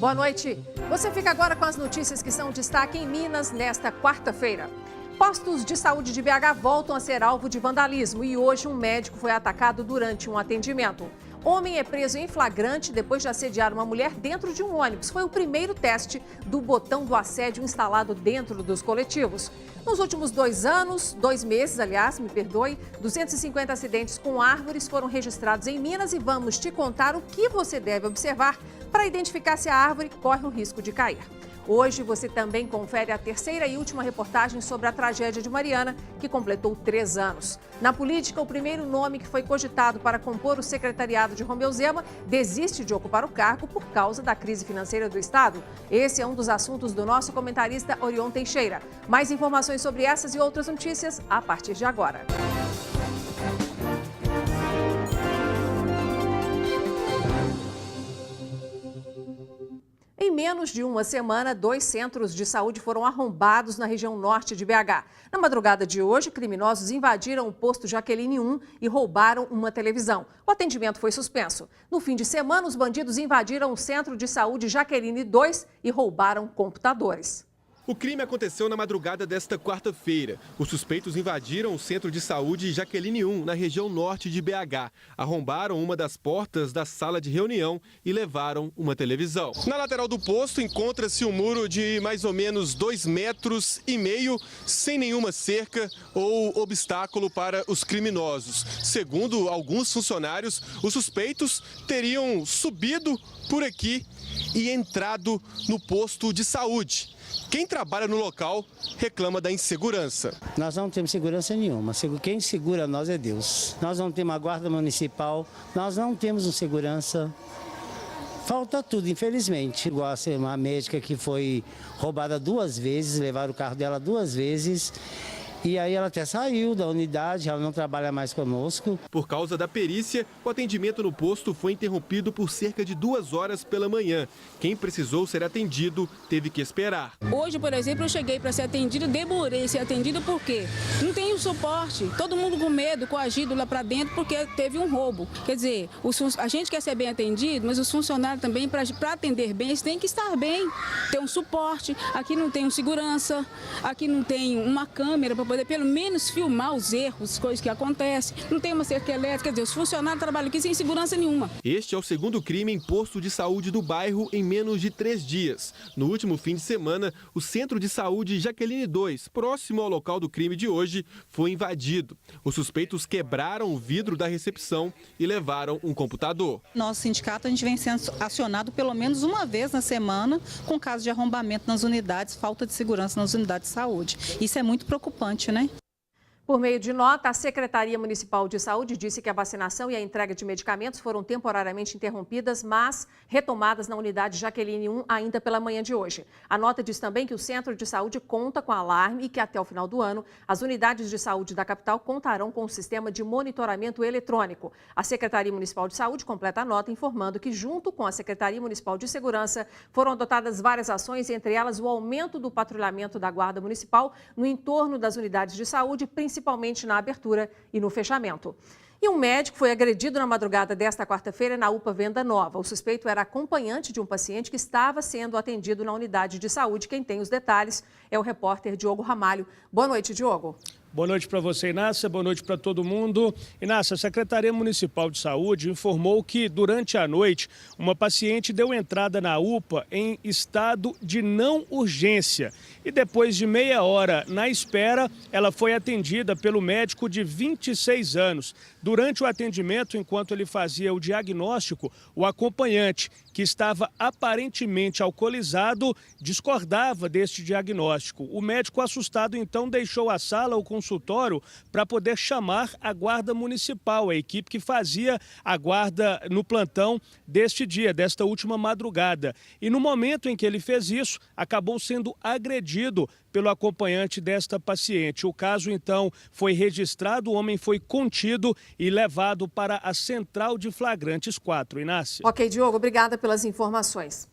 Boa noite. Você fica agora com as notícias que são destaque em Minas nesta quarta-feira. Postos de saúde de BH voltam a ser alvo de vandalismo e hoje um médico foi atacado durante um atendimento. Homem é preso em flagrante depois de assediar uma mulher dentro de um ônibus. Foi o primeiro teste do botão do assédio instalado dentro dos coletivos. Nos últimos 2 meses, 250 acidentes com árvores foram registrados em Minas e vamos te contar o que você deve observar para identificar se a árvore corre o risco de cair. Hoje você também confere a terceira e última reportagem sobre a tragédia de Mariana, que completou 3 anos. Na política, o primeiro nome que foi cogitado para compor o secretariado de Romeu Zema desiste de ocupar o cargo por causa da crise financeira do Estado. Esse é um dos assuntos do nosso comentarista Orion Teixeira. Mais informações sobre essas e outras notícias a partir de agora. Em menos de uma semana, 2 centros de saúde foram arrombados na região norte de BH. Na madrugada de hoje, criminosos invadiram o posto Jaqueline 1 e roubaram uma televisão. O atendimento foi suspenso. No fim de semana, os bandidos invadiram o centro de saúde Jaqueline 2 e roubaram computadores. O crime aconteceu na madrugada desta quarta-feira. Os suspeitos invadiram o centro de saúde Jaqueline 1, na região norte de BH. Arrombaram uma das portas da sala de reunião e levaram uma televisão. Na lateral do posto encontra-se um muro de mais ou menos 2,5 metros, sem nenhuma cerca ou obstáculo para os criminosos. Segundo alguns funcionários, os suspeitos teriam subido por aqui e entrado no posto de saúde. Quem trabalha no local reclama da insegurança. Nós não temos segurança nenhuma. Quem segura nós é Deus. Nós não temos a guarda municipal, nós não temos um segurança. Falta tudo, infelizmente. Igual uma médica que foi roubada 2 vezes, levaram o carro dela 2 vezes. E aí ela até saiu da unidade, ela não trabalha mais conosco. Por causa da perícia, o atendimento no posto foi interrompido por cerca de 2 horas pela manhã. Quem precisou ser atendido teve que esperar. Hoje, por exemplo, eu cheguei para ser atendido, demorei ser atendido por quê? Não tem o suporte, todo mundo com medo, coagido lá para dentro porque teve um roubo. Quer dizer, a gente quer ser bem atendido, mas os funcionários também, para atender bem, eles têm que estar bem, ter um suporte. Aqui não tem um segurança, aqui não tem uma câmera para poder pelo menos filmar os erros, coisas que acontecem. Não tem uma cerca elétrica, quer dizer, os funcionários trabalham aqui sem segurança nenhuma. Este é o segundo crime em posto de saúde do bairro em menos de 3 dias. No último fim de semana, o centro de saúde Jaqueline 2, próximo ao local do crime de hoje, foi invadido. Os suspeitos quebraram o vidro da recepção e levaram um computador. Nosso sindicato, a gente vem sendo acionado pelo menos uma vez na semana com casos de arrombamento nas unidades, falta de segurança nas unidades de saúde. Isso é muito preocupante, né? Por meio de nota, a Secretaria Municipal de Saúde disse que a vacinação e a entrega de medicamentos foram temporariamente interrompidas, mas retomadas na unidade Jaqueline 1 ainda pela manhã de hoje. A nota diz também que o Centro de Saúde conta com alarme e que até o final do ano, as unidades de saúde da capital contarão com um sistema de monitoramento eletrônico. A Secretaria Municipal de Saúde completa a nota informando que, junto com a Secretaria Municipal de Segurança, foram adotadas várias ações, entre elas o aumento do patrulhamento da Guarda Municipal no entorno das unidades de saúde, principalmente na abertura e no fechamento. E um médico foi agredido na madrugada desta quarta-feira na UPA Venda Nova. O suspeito era acompanhante de um paciente que estava sendo atendido na unidade de saúde. Quem tem os detalhes é o repórter Diogo Ramalho. Boa noite, Diogo. Boa noite para você, Inácia. Boa noite para todo mundo. Inácia, a Secretaria Municipal de Saúde informou que, durante a noite, uma paciente deu entrada na UPA em estado de não urgência. E depois de meia hora na espera, ela foi atendida pelo médico de 26 anos. Durante o atendimento, enquanto ele fazia o diagnóstico, o acompanhante, que estava aparentemente alcoolizado, discordava deste diagnóstico. O médico, assustado, então deixou a sala, o consultório, para poder chamar a Guarda Municipal, a equipe que fazia a guarda no plantão deste dia, desta última madrugada. E no momento em que ele fez isso, acabou sendo agredido pelo acompanhante desta paciente. O caso, então, foi registrado, o homem foi contido e levado para a Central de Flagrantes 4. Inácia. Ok, Diogo, obrigada pelas informações.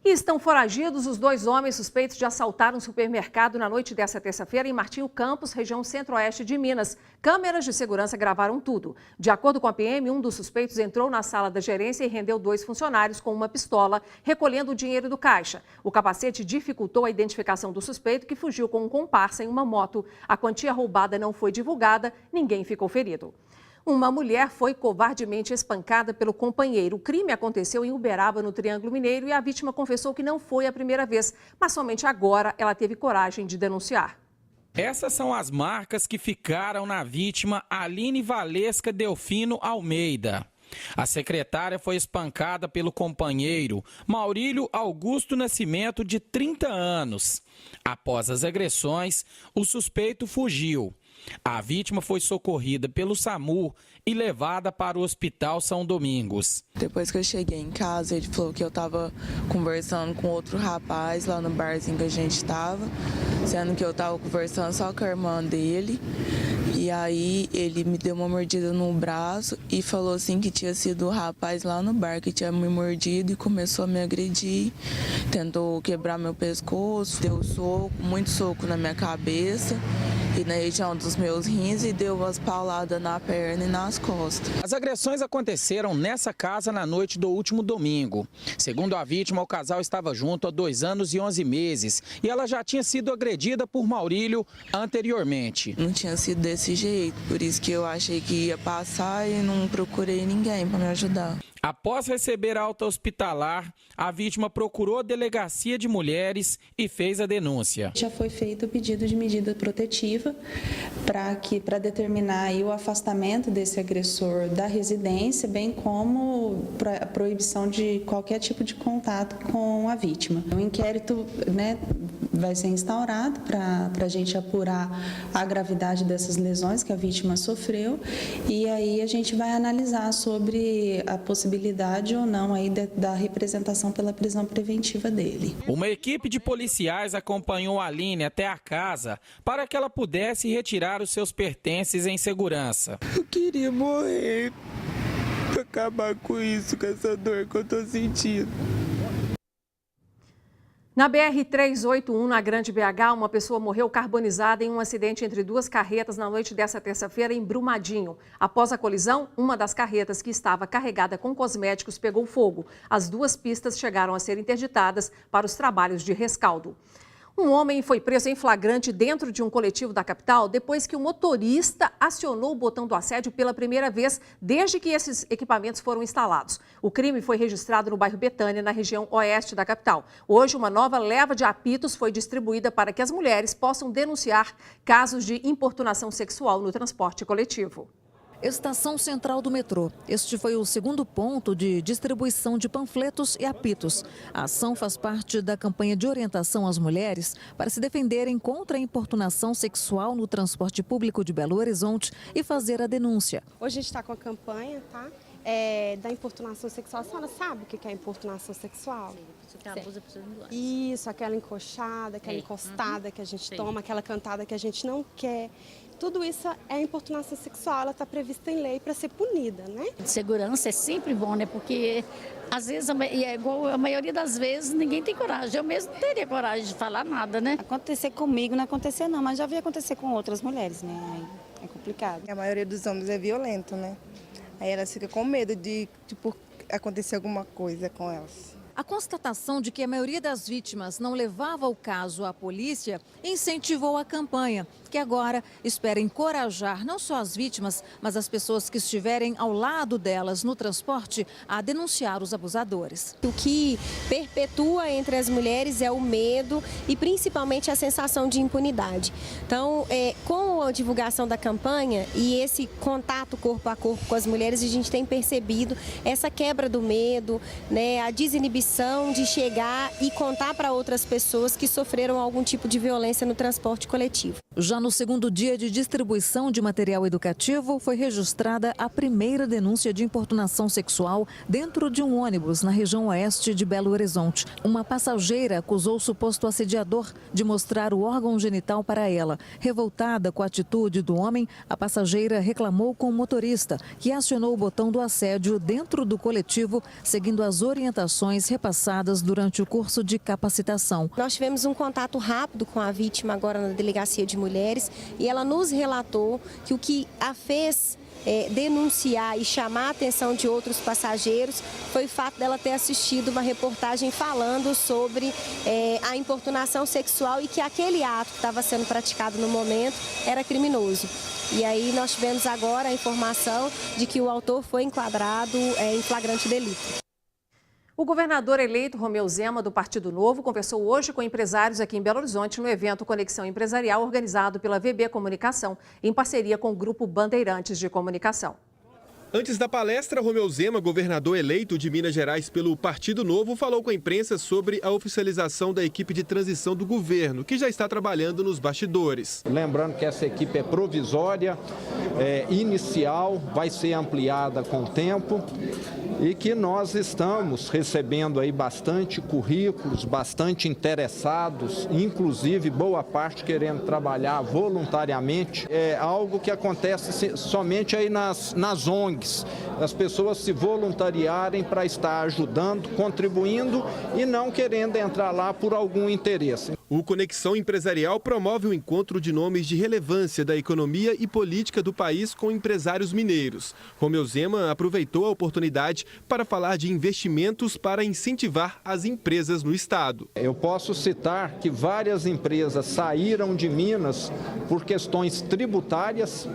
E estão foragidos os 2 homens suspeitos de assaltar um supermercado na noite desta terça-feira em Martinho Campos, região centro-oeste de Minas. Câmeras de segurança gravaram tudo. De acordo com a PM, um dos suspeitos entrou na sala da gerência e rendeu 2 funcionários com uma pistola, recolhendo o dinheiro do caixa. O capacete dificultou a identificação do suspeito, que fugiu com um comparsa em uma moto. A quantia roubada não foi divulgada, ninguém ficou ferido. Uma mulher foi covardemente espancada pelo companheiro. O crime aconteceu em Uberaba, no Triângulo Mineiro, e a vítima confessou que não foi a primeira vez, mas somente agora ela teve coragem de denunciar. Essas são as marcas que ficaram na vítima Aline Valesca Delfino Almeida. A secretária foi espancada pelo companheiro Maurílio Augusto Nascimento, de 30 anos. Após as agressões, o suspeito fugiu. A vítima foi socorrida pelo SAMU e levada para o Hospital São Domingos. Depois que eu cheguei em casa, ele falou que eu estava conversando com outro rapaz lá no barzinho que a gente estava, sendo que eu estava conversando só com a irmã dele. E aí ele me deu uma mordida no braço e falou assim que tinha sido o rapaz lá no bar que tinha me mordido e começou a me agredir. Tentou quebrar meu pescoço, deu soco, muito soco na minha cabeça e na região dos meus rins e deu umas pauladas na perna e nas costas. As agressões aconteceram nessa casa na noite do último domingo. Segundo a vítima, o casal estava junto há 2 anos e 11 meses e ela já tinha sido agredida por Maurílio anteriormente. Não tinha sido desse jeito, por isso que eu achei que ia passar e não procurei ninguém para me ajudar. Após receber alta hospitalar, a vítima procurou a delegacia de mulheres e fez a denúncia. Já foi feito o pedido de medida protetiva para determinar aí o afastamento desse agressor da residência, bem como a proibição de qualquer tipo de contato com a vítima. O inquérito, vai ser instaurado para a gente apurar a gravidade dessas lesões que a vítima sofreu e aí a gente vai analisar sobre a possibilidade ou não aí da representação pela prisão preventiva dele. Uma equipe de policiais acompanhou a Aline até a casa para que ela pudesse retirar os seus pertences em segurança. Eu queria morrer para acabar com isso, com essa dor que eu estou sentindo. Na BR-381, na Grande BH, uma pessoa morreu carbonizada em um acidente entre 2 carretas na noite desta terça-feira em Brumadinho. Após a colisão, uma das carretas que estava carregada com cosméticos pegou fogo. As 2 pistas chegaram a ser interditadas para os trabalhos de rescaldo. Um homem foi preso em flagrante dentro de um coletivo da capital depois que o motorista acionou o botão do assédio pela primeira vez desde que esses equipamentos foram instalados. O crime foi registrado no bairro Betânia, na região oeste da capital. Hoje, uma nova leva de apitos foi distribuída para que as mulheres possam denunciar casos de importunação sexual no transporte coletivo. Estação Central do metrô. Este foi o segundo ponto de distribuição de panfletos e apitos. A ação faz parte da campanha de orientação às mulheres para se defenderem contra a importunação sexual no transporte público de Belo Horizonte e fazer a denúncia. Hoje a gente está com a campanha, da importunação sexual. A senhora sabe o que é importunação sexual? Isso, aquela encoxada, aquela encostada que a gente toma, aquela cantada que a gente não quer. Tudo isso é importunação sexual, ela está prevista em lei para ser punida, né? Segurança é sempre bom, né? Porque às vezes, é igual a maioria das vezes, ninguém tem coragem. Eu mesmo não teria coragem de falar nada, né? Acontecer comigo não acontecer não, mas já vi acontecer com outras mulheres, né? Aí é complicado. A maioria dos homens é violento, né? Aí elas ficam com medo de acontecer alguma coisa com elas. A constatação de que a maioria das vítimas não levava o caso à polícia incentivou a campanha, que agora espera encorajar não só as vítimas, mas as pessoas que estiverem ao lado delas no transporte a denunciar os abusadores. O que perpetua entre as mulheres é o medo e principalmente a sensação de impunidade. Então, com a divulgação da campanha e esse contato corpo a corpo com as mulheres, a gente tem percebido essa quebra do medo, né, a desinibição de chegar e contar para outras pessoas que sofreram algum tipo de violência no transporte coletivo. Já no segundo dia de distribuição de material educativo, foi registrada a primeira denúncia de importunação sexual dentro de um ônibus na região oeste de Belo Horizonte. Uma passageira acusou o suposto assediador de mostrar o órgão genital para ela. Revoltada com a atitude do homem, a passageira reclamou com o motorista, que acionou o botão do assédio dentro do coletivo, seguindo as orientações repassadas durante o curso de capacitação. Nós tivemos um contato rápido com a vítima agora na Delegacia de Mulheres e ela nos relatou que o que a fez denunciar e chamar a atenção de outros passageiros foi o fato dela ter assistido uma reportagem falando sobre a importunação sexual e que aquele ato que estava sendo praticado no momento era criminoso. E aí nós tivemos agora a informação de que o autor foi enquadrado em flagrante delito. O governador eleito Romeu Zema, do Partido Novo, conversou hoje com empresários aqui em Belo Horizonte no evento Conexão Empresarial, organizado pela VB Comunicação, em parceria com o Grupo Bandeirantes de Comunicação. Antes da palestra, Romeu Zema, governador eleito de Minas Gerais pelo Partido Novo, falou com a imprensa sobre a oficialização da equipe de transição do governo, que já está trabalhando nos bastidores. Lembrando que essa equipe é provisória, inicial, vai ser ampliada com o tempo e que nós estamos recebendo aí bastante currículos, bastante interessados, inclusive boa parte querendo trabalhar voluntariamente. É algo que acontece somente aí nas ONGs. As pessoas se voluntariarem para estar ajudando, contribuindo e não querendo entrar lá por algum interesse. O Conexão Empresarial promove um encontro de nomes de relevância da economia e política do país com empresários mineiros. Romeu Zema aproveitou a oportunidade para falar de investimentos para incentivar as empresas no estado. Eu posso citar que várias empresas saíram de Minas por questões tributárias.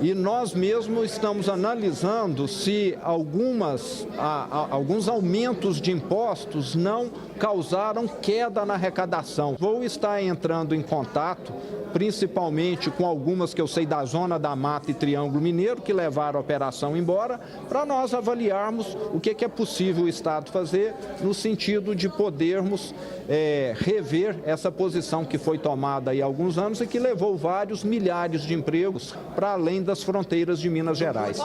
E nós mesmos estamos analisando se alguns aumentos de impostos não causaram queda na arrecadação. Vou estar entrando em contato, principalmente com algumas que eu sei da Zona da Mata e Triângulo Mineiro, que levaram a operação embora, para nós avaliarmos o que é possível o Estado fazer no sentido de podermos rever essa posição que foi tomada aí há alguns anos e que levou vários milhares de empregos para além das fronteiras de Minas Gerais.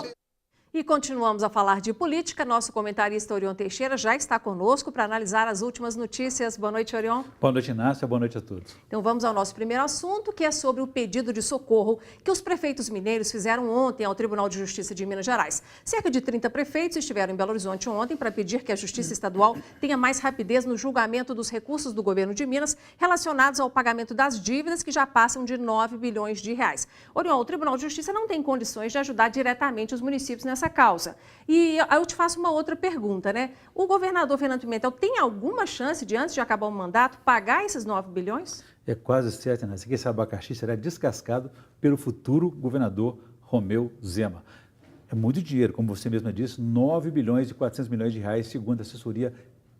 E continuamos a falar de política. Nosso comentarista Orion Teixeira já está conosco para analisar as últimas notícias. Boa noite, Orion. Boa noite, Inácia. Boa noite a todos. Então vamos ao nosso primeiro assunto, que é sobre o pedido de socorro que os prefeitos mineiros fizeram ontem ao Tribunal de Justiça de Minas Gerais. Cerca de 30 prefeitos estiveram em Belo Horizonte ontem para pedir que a Justiça Estadual tenha mais rapidez no julgamento dos recursos do governo de Minas relacionados ao pagamento das dívidas que já passam de 9 bilhões de reais. Orion, o Tribunal de Justiça não tem condições de ajudar diretamente os municípios nessa causa. E eu te faço uma outra pergunta, né? O governador Fernando Pimentel tem alguma chance de, antes de acabar o mandato, pagar esses 9 bilhões? É quase certo, né? Que esse abacaxi será descascado pelo futuro governador Romeu Zema. É muito dinheiro, como você mesma disse, 9 bilhões e 400 milhões de reais, segundo a assessoria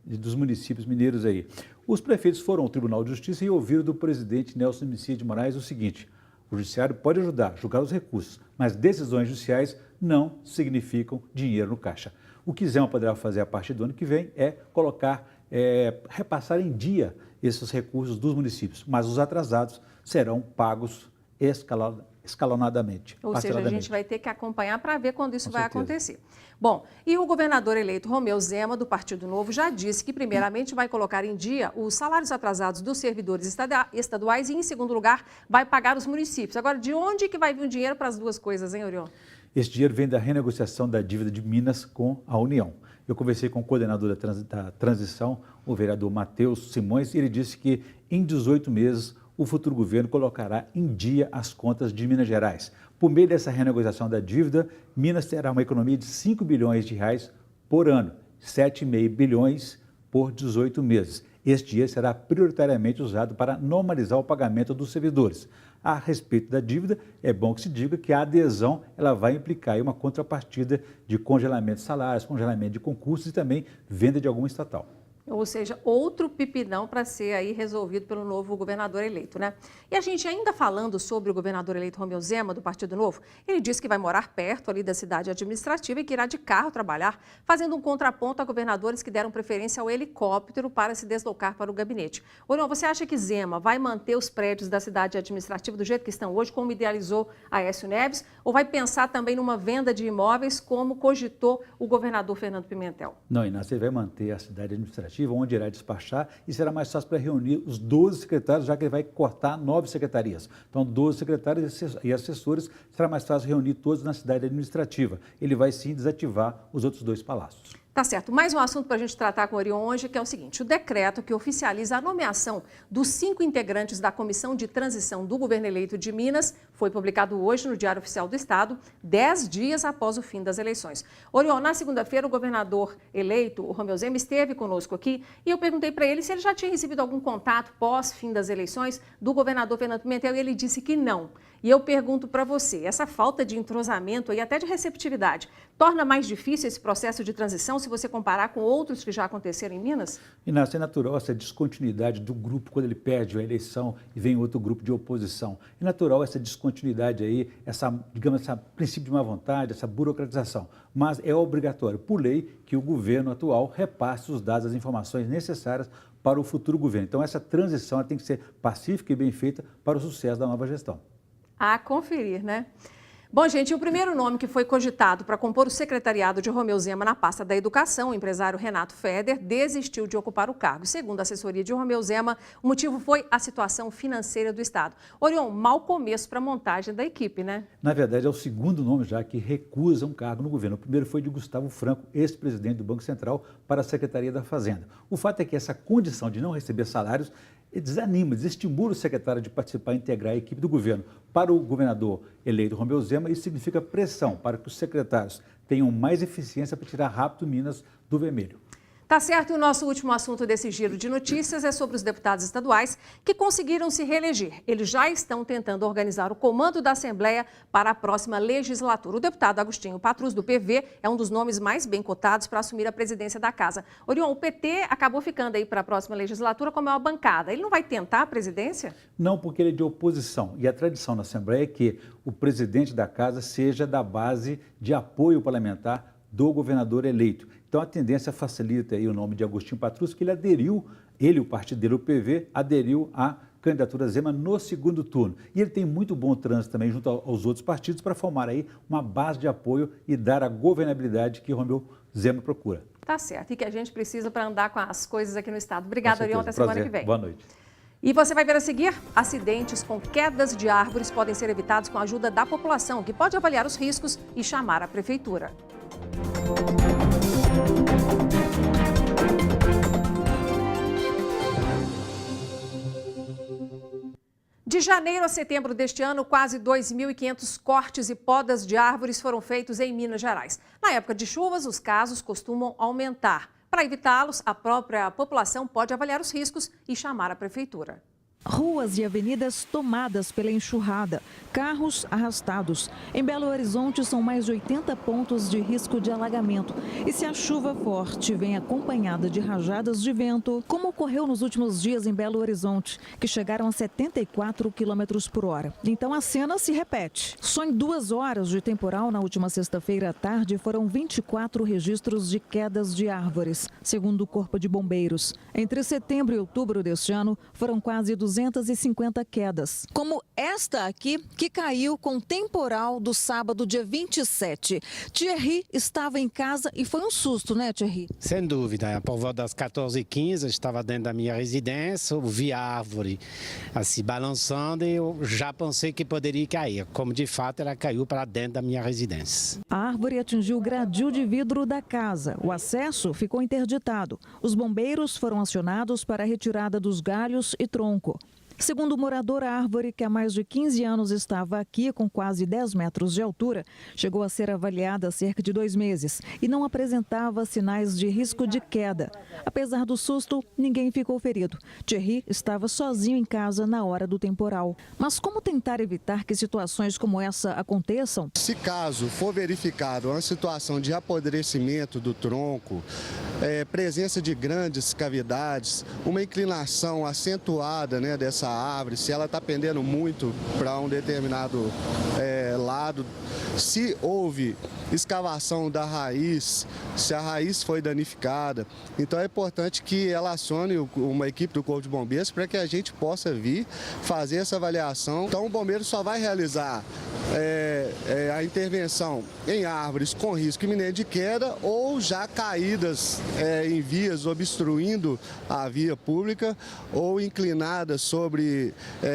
dos municípios mineiros aí. Os prefeitos foram ao Tribunal de Justiça e ouviram do presidente Nelson Messias de Moraes o seguinte: o judiciário pode ajudar a julgar os recursos, mas decisões judiciais não significam dinheiro no caixa. O que Zema poderá fazer a partir do ano que vem é repassar em dia esses recursos dos municípios, mas os atrasados serão pagos escalonadamente. Ou seja, a gente vai ter que acompanhar para ver quando isso vai acontecer. Bom, e o governador eleito Romeu Zema, do Partido Novo, já disse que primeiramente vai colocar em dia os salários atrasados dos servidores estaduais e, em segundo lugar, vai pagar os municípios. Agora, de onde que vai vir o dinheiro para as duas coisas, hein, Orion? Esse dinheiro vem da renegociação da dívida de Minas com a União. Eu conversei com o coordenador da transição, o vereador Matheus Simões, e ele disse que em 18 meses o futuro governo colocará em dia as contas de Minas Gerais. Por meio dessa renegociação da dívida, Minas terá uma economia de 5 bilhões de reais por ano, 7,5 bilhões por 18 meses. Este dinheiro será prioritariamente usado para normalizar o pagamento dos servidores. A respeito da dívida, é bom que se diga que a adesão ela vai implicar uma contrapartida de congelamento de salários, congelamento de concursos e também venda de algum estatal. Ou seja, outro pipinão para ser aí resolvido pelo novo governador eleito, né? E a gente ainda falando sobre o governador eleito Romeu Zema, do Partido Novo, ele disse que vai morar perto ali da cidade administrativa e que irá de carro trabalhar, fazendo um contraponto a governadores que deram preferência ao helicóptero para se deslocar para o gabinete. Orion, você acha que Zema vai manter os prédios da cidade administrativa do jeito que estão hoje, como idealizou Aécio Neves, ou vai pensar também numa venda de imóveis, como cogitou o governador Fernando Pimentel? Não, Inácio, ele vai manter a cidade administrativa, onde irá despachar, e será mais fácil para reunir os 12 secretários, já que ele vai cortar 9 secretarias. Então, 12 secretários e assessores, será mais fácil reunir todos na cidade administrativa. Ele vai, sim, desativar os outros 2 palácios. Tá certo. Mais um assunto para a gente tratar com o Orion hoje, que é o seguinte: o decreto que oficializa a nomeação dos 5 integrantes da Comissão de Transição do Governo Eleito de Minas foi publicado hoje no Diário Oficial do Estado, 10 dias após o fim das eleições. Orion, na segunda-feira, o governador eleito, o Romeu Zema, esteve conosco aqui e eu perguntei para ele se ele já tinha recebido algum contato pós-fim das eleições do governador Fernando Pimentel e ele disse que não. E eu pergunto para você, essa falta de entrosamento e até de receptividade torna mais difícil esse processo de transição se você comparar com outros que já aconteceram em Minas? Inácio, é natural essa descontinuidade do grupo quando ele perde a eleição e vem outro grupo de oposição. É natural essa descontinuidade aí, digamos, esse princípio de má vontade, essa burocratização. Mas é obrigatório, por lei, que o governo atual repasse os dados, as informações necessárias para o futuro governo. Então, essa transição tem que ser pacífica e bem feita para o sucesso da nova gestão. A conferir, né? Bom, gente, o primeiro nome que foi cogitado para compor o secretariado de Romeu Zema na pasta da Educação, o empresário Renato Feder, desistiu de ocupar o cargo. Segundo a assessoria de Romeu Zema, o motivo foi a situação financeira do Estado. Orion, mau começo para a montagem da equipe, né? Na verdade, é o segundo nome já que recusa um cargo no governo. O primeiro foi de Gustavo Franco, ex-presidente do Banco Central, para a Secretaria da Fazenda. O fato é que essa condição de não receber salários desanima, desestimula o secretário de participar e integrar a equipe do governo. Para o governador eleito Romeu Zema, isso significa pressão para que os secretários tenham mais eficiência para tirar rápido Minas do vermelho. Tá certo, e o nosso último assunto desse giro de notícias é sobre os deputados estaduais que conseguiram se reeleger. Eles já estão tentando organizar o comando da Assembleia para a próxima legislatura. O deputado Agostinho Patrus, do PV, é um dos nomes mais bem cotados para assumir a presidência da casa. Orion, o PT acabou ficando aí para a próxima legislatura com a maior bancada. Ele não vai tentar a presidência? Não, porque ele é de oposição. E a tradição na Assembleia é que o presidente da casa seja da base de apoio parlamentar do governador eleito. Então, a tendência facilita aí o nome de Agostinho Patrus, que ele aderiu, o partido dele, o PV, aderiu à candidatura Zema no segundo turno. E ele tem muito bom trânsito também junto aos outros partidos para formar aí uma base de apoio e dar a governabilidade que Romeu Zema procura. Tá certo, e que a gente precisa para andar com as coisas aqui no Estado. Obrigada, Orion, até semana que vem. Boa noite. E você vai ver a seguir, acidentes com quedas de árvores podem ser evitados com a ajuda da população, que pode avaliar os riscos e chamar a prefeitura. De janeiro a setembro deste ano, quase 2.500 cortes e podas de árvores foram feitos em Minas Gerais. Na época de chuvas, os casos costumam aumentar. Para evitá-los, a própria população pode avaliar os riscos e chamar a prefeitura. Ruas e avenidas tomadas pela enxurrada, carros arrastados. Em Belo Horizonte são mais de 80 pontos de risco de alagamento. E se a chuva forte vem acompanhada de rajadas de vento, como ocorreu nos últimos dias em Belo Horizonte, que chegaram a 74 km por hora. Então a cena se repete. Só em 2 horas de temporal na última sexta-feira à tarde foram 24 registros de quedas de árvores, segundo o Corpo de Bombeiros. Entre setembro e outubro deste ano, foram quase 250 quedas, como esta aqui, que caiu com temporal do sábado, dia 27. Thierry estava em casa e foi um susto, né, Thierry? Sem dúvida. Por volta das 14h15, estava dentro da minha residência, eu vi a árvore assim balançando e eu já pensei que poderia cair. Como de fato ela caiu para dentro da minha residência. A árvore atingiu o gradil de vidro da casa. O acesso ficou interditado. Os bombeiros foram acionados para a retirada dos galhos e tronco. Segundo o morador, a árvore, que há mais de 15 anos estava aqui com quase 10 metros de altura, chegou a ser avaliada há cerca de 2 meses e não apresentava sinais de risco de queda. Apesar do susto, ninguém ficou ferido. Thierry estava sozinho em casa na hora do temporal. Mas como tentar evitar que situações como essa aconteçam? Se caso for verificado uma situação de apodrecimento do tronco, presença de grandes cavidades, uma inclinação acentuada, né, dessa árvore, se ela está pendendo muito para um determinado lado, se houve escavação da raiz, se a raiz foi danificada, então é importante que ela acione uma equipe do Corpo de Bombeiros para que a gente possa vir fazer essa avaliação. Então o bombeiro só vai realizar a intervenção em árvores com risco iminente de queda ou já caídas em vias obstruindo a via pública ou inclinadas sobre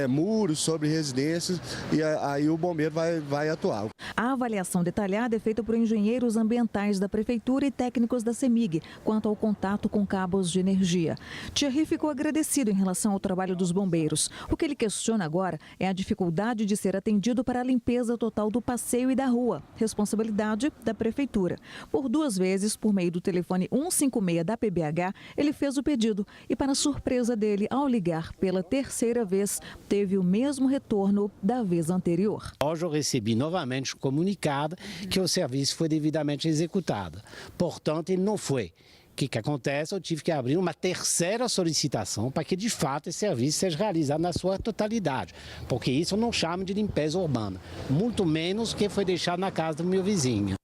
muros, sobre residências, e aí o bombeiro vai atuar. A avaliação detalhada é feita por engenheiros ambientais da Prefeitura e técnicos da CEMIG quanto ao contato com cabos de energia. Thierry ficou agradecido em relação ao trabalho dos bombeiros. O que ele questiona agora é a dificuldade de ser atendido para a limpeza total do passeio e da rua, responsabilidade da Prefeitura. Por 2 vezes, por meio do telefone 156 da PBH, ele fez o pedido e, para surpresa dele, ao ligar pela 3ª vez, teve o mesmo retorno da vez anterior. Hoje eu recebi novamente comunicado que o serviço foi devidamente executado. Portanto, ele não foi. O que acontece? Eu tive que abrir uma 3ª solicitação para que, de fato, esse serviço seja realizado na sua totalidade. Porque isso eu não chamo de limpeza urbana. Muito menos que foi deixado na casa do meu vizinho.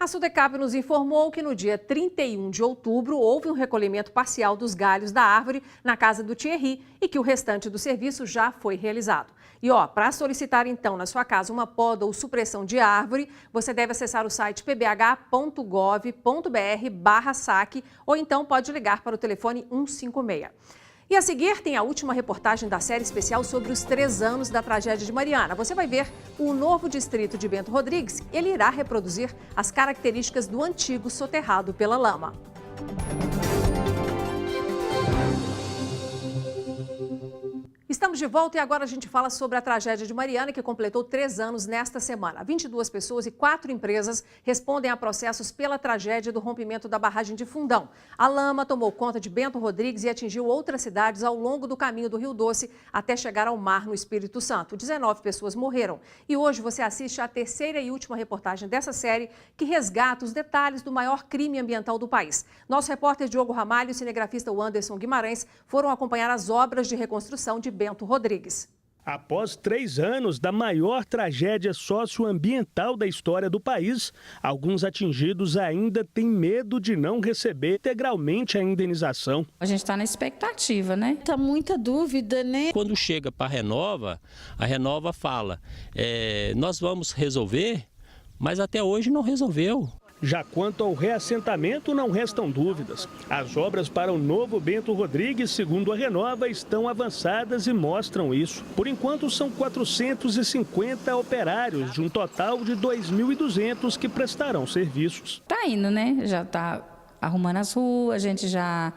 A Sudecap nos informou que no dia 31 de outubro houve um recolhimento parcial dos galhos da árvore na casa do Thierry e que o restante do serviço já foi realizado. E para solicitar então na sua casa uma poda ou supressão de árvore, você deve acessar o site pbh.gov.br/saque ou então pode ligar para o telefone 156. E a seguir tem a última reportagem da série especial sobre os 3 anos da tragédia de Mariana. Você vai ver o novo distrito de Bento Rodrigues. Ele irá reproduzir as características do antigo soterrado pela lama. Estamos de volta e agora a gente fala sobre a tragédia de Mariana, que completou 3 anos nesta semana. 22 pessoas e 4 empresas respondem a processos pela tragédia do rompimento da barragem de Fundão. A lama tomou conta de Bento Rodrigues e atingiu outras cidades ao longo do caminho do Rio Doce até chegar ao mar no Espírito Santo. 19 pessoas morreram. E hoje você assiste a 3ª e última reportagem dessa série, que resgata os detalhes do maior crime ambiental do país. Nosso repórter Diogo Ramalho e o cinegrafista Anderson Guimarães foram acompanhar as obras de reconstrução de Bento Rodrigues. Após 3 anos da maior tragédia socioambiental da história do país, alguns atingidos ainda têm medo de não receber integralmente a indenização. A gente está na expectativa, né? Tá muita dúvida, né? Quando chega para a Renova fala, nós vamos resolver, mas até hoje não resolveu. Já quanto ao reassentamento, não restam dúvidas. As obras para o novo Bento Rodrigues, segundo a Renova, estão avançadas e mostram isso. Por enquanto, são 450 operários, de um total de 2.200 que prestarão serviços. Tá indo, né? Já tá arrumando as ruas, a gente já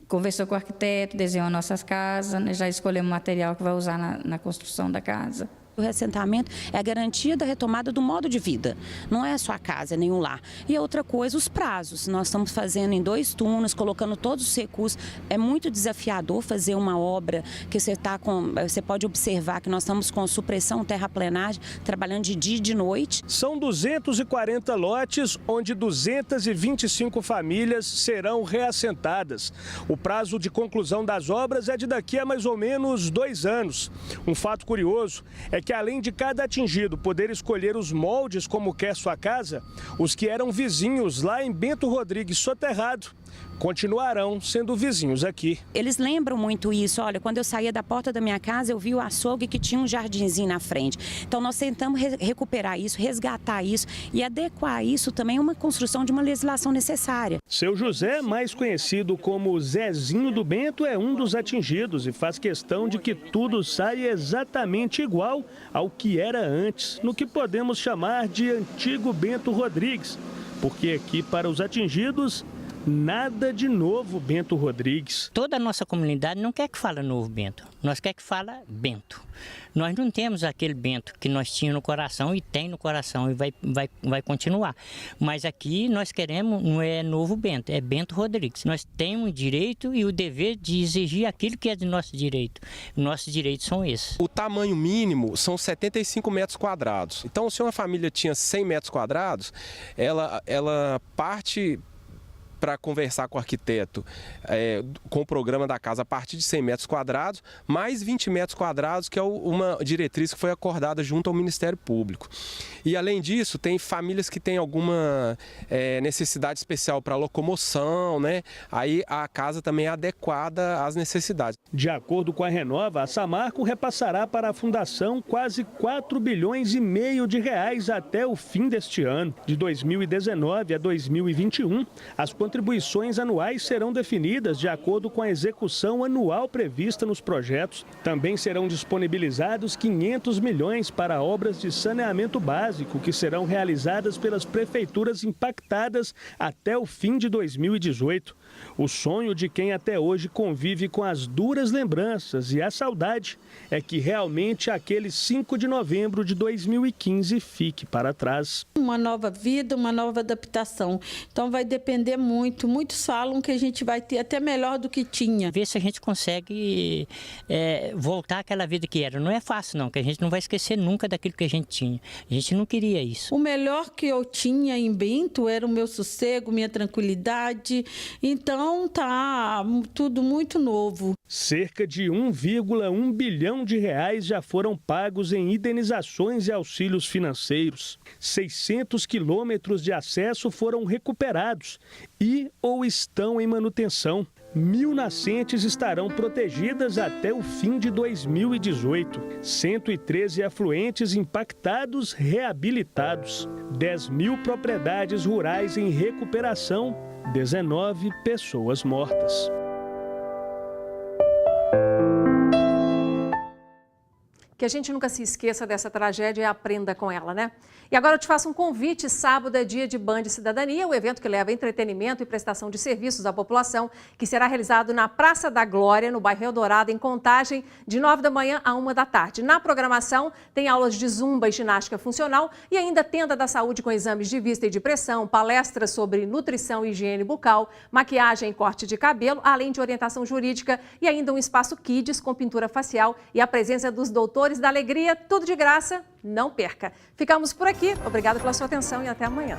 conversou com o arquiteto, desenhou nossas casas, né? Já escolhemos o material que vai usar na construção da casa. O reassentamento é a garantia da retomada do modo de vida, não é só a casa, é nenhum lar. E a outra coisa, os prazos. Nós estamos fazendo em 2 turnos, colocando todos os recursos. É muito desafiador fazer uma obra que você pode observar que nós estamos com supressão, terraplenagem, trabalhando de dia e de noite. São 240 lotes, onde 225 famílias serão reassentadas. O prazo de conclusão das obras é de daqui a mais ou menos 2 anos. Um fato curioso é que além de cada atingido poder escolher os moldes como quer sua casa, os que eram vizinhos lá em Bento Rodrigues soterrado continuarão sendo vizinhos aqui. Eles lembram muito isso. Olha, quando eu saía da porta da minha casa, eu vi o açougue que tinha um jardinzinho na frente. Então nós tentamos recuperar isso, resgatar isso e adequar isso também a uma construção de uma legislação necessária. Seu José, mais conhecido como Zezinho do Bento, é um dos atingidos e faz questão de que tudo saia exatamente igual ao que era antes, no que podemos chamar de antigo Bento Rodrigues, porque aqui para os atingidos nada de novo Bento Rodrigues. Toda a nossa comunidade não quer que fale novo Bento, nós quer que fala Bento. Nós não temos aquele Bento que nós tínhamos no coração e tem no coração e vai continuar. Mas aqui nós queremos, não é novo Bento, é Bento Rodrigues. Nós temos o direito e o dever de exigir aquilo que é de nosso direito. Nossos direitos são esses. O tamanho mínimo são 75 metros quadrados. Então, se uma família tinha 100 metros quadrados, ela parte para conversar com o arquiteto com o programa da casa a partir de 100 metros quadrados, mais 20 metros quadrados, que é uma diretriz que foi acordada junto ao Ministério Público. E além disso, tem famílias que têm alguma necessidade especial para locomoção, né? Aí a casa também é adequada às necessidades. De acordo com a Renova, a Samarco repassará para a Fundação quase 4,5 bilhões de reais até o fim deste ano. De 2019 a 2021, as contribuições anuais serão definidas de acordo com a execução anual prevista nos projetos. Também serão disponibilizados 500 milhões para obras de saneamento básico, que serão realizadas pelas prefeituras impactadas até o fim de 2018. O sonho de quem até hoje convive com as duras lembranças e a saudade é que realmente aquele 5 de novembro de 2015 fique para trás. Uma nova vida, uma nova adaptação. Então vai depender muito. Muitos falam que a gente vai ter até melhor do que tinha. Ver se a gente consegue voltar àquela vida que era. Não é fácil não, que a gente não vai esquecer nunca daquilo que a gente tinha. A gente não queria isso. O melhor que eu tinha em Bento era o meu sossego, minha tranquilidade. Então tá tudo muito novo. Cerca de 1,1 bilhão de reais já foram pagos em indenizações e auxílios financeiros. 600 quilômetros de acesso foram recuperados e ou estão em manutenção. 1.000 nascentes estarão protegidas até o fim de 2018. 113 afluentes impactados reabilitados. 10.000 propriedades rurais em recuperação. 19 pessoas mortas. Que a gente nunca se esqueça dessa tragédia e aprenda com ela, né? E agora eu te faço um convite. Sábado é dia de Band Cidadania, o evento que leva entretenimento e prestação de serviços à população, que será realizado na Praça da Glória, no bairro Eldorado, em Contagem, de 9 da manhã a 1 da tarde. Na programação tem aulas de zumba e ginástica funcional e ainda tenda da saúde com exames de vista e de pressão, palestras sobre nutrição e higiene bucal, maquiagem e corte de cabelo, além de orientação jurídica e ainda um espaço kids com pintura facial e a presença dos doutores da alegria, tudo de graça, não perca. Ficamos por aqui, obrigada pela sua atenção e até amanhã.